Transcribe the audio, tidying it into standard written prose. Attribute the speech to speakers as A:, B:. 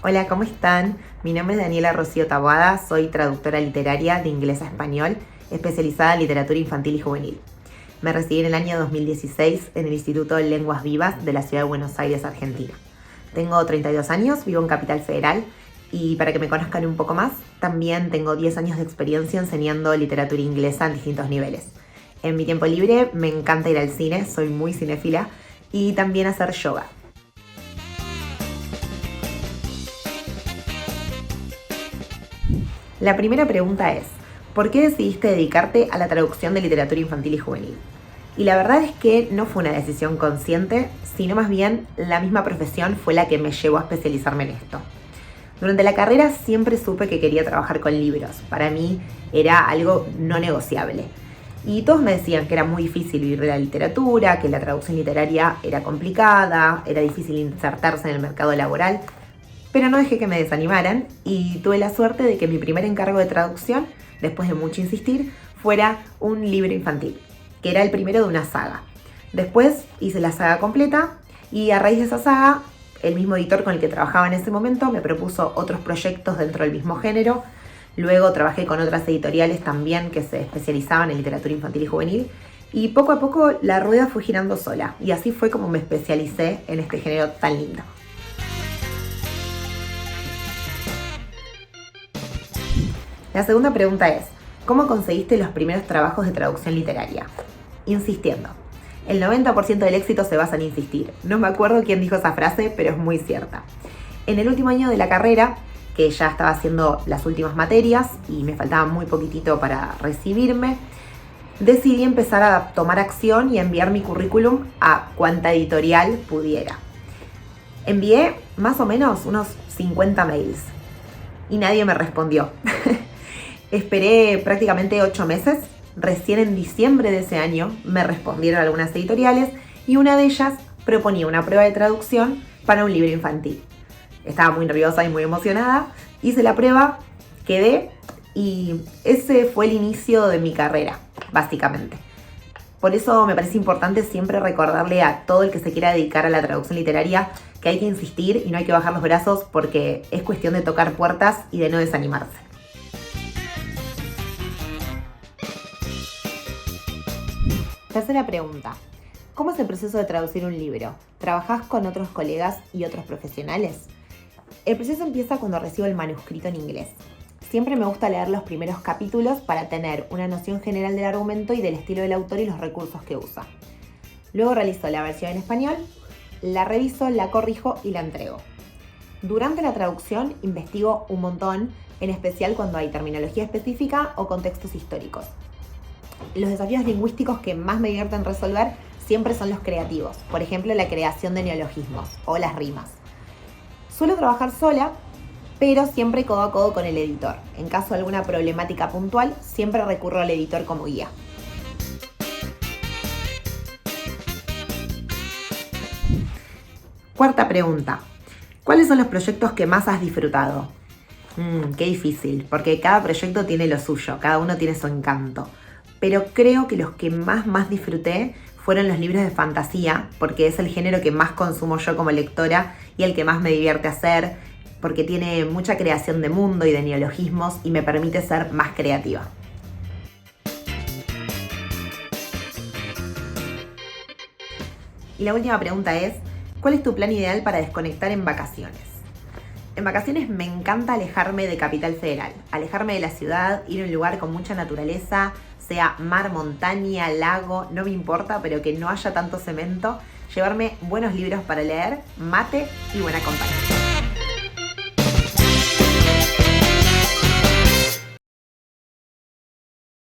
A: Hola, ¿cómo están? Mi nombre es Daniela Rocío Taboada, soy traductora literaria de inglés a español, especializada en literatura infantil y juvenil. Me recibí en el año 2016 en el Instituto de Lenguas Vivas de la ciudad de Buenos Aires, Argentina. Tengo 32 años, vivo en Capital Federal y para que me conozcan un poco más, también tengo 10 años de experiencia enseñando literatura inglesa en distintos niveles. En mi tiempo libre me encanta ir al cine, soy muy cinéfila, y también hacer yoga. La primera pregunta es, ¿por qué decidiste dedicarte a la traducción de literatura infantil y juvenil? Y la verdad es que no fue una decisión consciente, sino más bien la misma profesión fue la que me llevó a especializarme en esto. Durante la carrera siempre supe que quería trabajar con libros, para mí era algo no negociable. Y todos me decían que era muy difícil vivir de la literatura, que la traducción literaria era complicada, era difícil insertarse en el mercado laboral. Pero no dejé que me desanimaran y tuve la suerte de que mi primer encargo de traducción, después de mucho insistir, fuera un libro infantil, que era el primero de una saga. Después hice la saga completa y a raíz de esa saga, el mismo editor con el que trabajaba en ese momento me propuso otros proyectos dentro del mismo género. Luego trabajé con otras editoriales también que se especializaban en literatura infantil y juvenil. Y poco a poco la rueda fue girando sola y así fue como me especialicé en este género tan lindo. La segunda pregunta es, ¿cómo conseguiste los primeros trabajos de traducción literaria? Insistiendo. El 90% del éxito se basa en insistir. No me acuerdo quién dijo esa frase, pero es muy cierta. En el último año de la carrera, que ya estaba haciendo las últimas materias y me faltaba muy poquitito para recibirme, decidí empezar a tomar acción y enviar mi currículum a cuanta editorial pudiera. Envié más o menos unos 50 mails y nadie me respondió. Esperé prácticamente 8 meses, recién en diciembre de ese año me respondieron algunas editoriales y una de ellas proponía una prueba de traducción para un libro infantil. Estaba muy nerviosa y muy emocionada, hice la prueba, quedé y ese fue el inicio de mi carrera, básicamente. Por eso me parece importante siempre recordarle a todo el que se quiera dedicar a la traducción literaria que hay que insistir y no hay que bajar los brazos porque es cuestión de tocar puertas y de no desanimarse. Tercera pregunta. ¿Cómo es el proceso de traducir un libro? ¿Trabajás con otros colegas y otros profesionales? El proceso empieza cuando recibo el manuscrito en inglés. Siempre me gusta leer los primeros capítulos para tener una noción general del argumento y del estilo del autor y los recursos que usa. Luego realizo la versión en español, la reviso, la corrijo y la entrego. Durante la traducción investigo un montón, en especial cuando hay terminología específica o contextos históricos. Los desafíos lingüísticos que más me divierten resolver siempre son los creativos, por ejemplo la creación de neologismos o las rimas. Suelo trabajar sola, pero siempre codo a codo con el editor. En caso de alguna problemática puntual, siempre recurro al editor como guía. Cuarta pregunta. ¿Cuáles son los proyectos que más has disfrutado? Qué difícil, porque cada proyecto tiene lo suyo, cada uno tiene su encanto. Pero creo que los que más disfruté fueron los libros de fantasía, porque es el género que más consumo yo como lectora y el que más me divierte hacer, porque tiene mucha creación de mundo y de neologismos y me permite ser más creativa. Y la última pregunta es, ¿cuál es tu plan ideal para desconectar en vacaciones? En vacaciones me encanta alejarme de Capital Federal, alejarme de la ciudad, ir a un lugar con mucha naturaleza, sea mar, montaña, lago, no me importa, pero que no haya tanto cemento, llevarme buenos libros para leer, mate y buena compañía.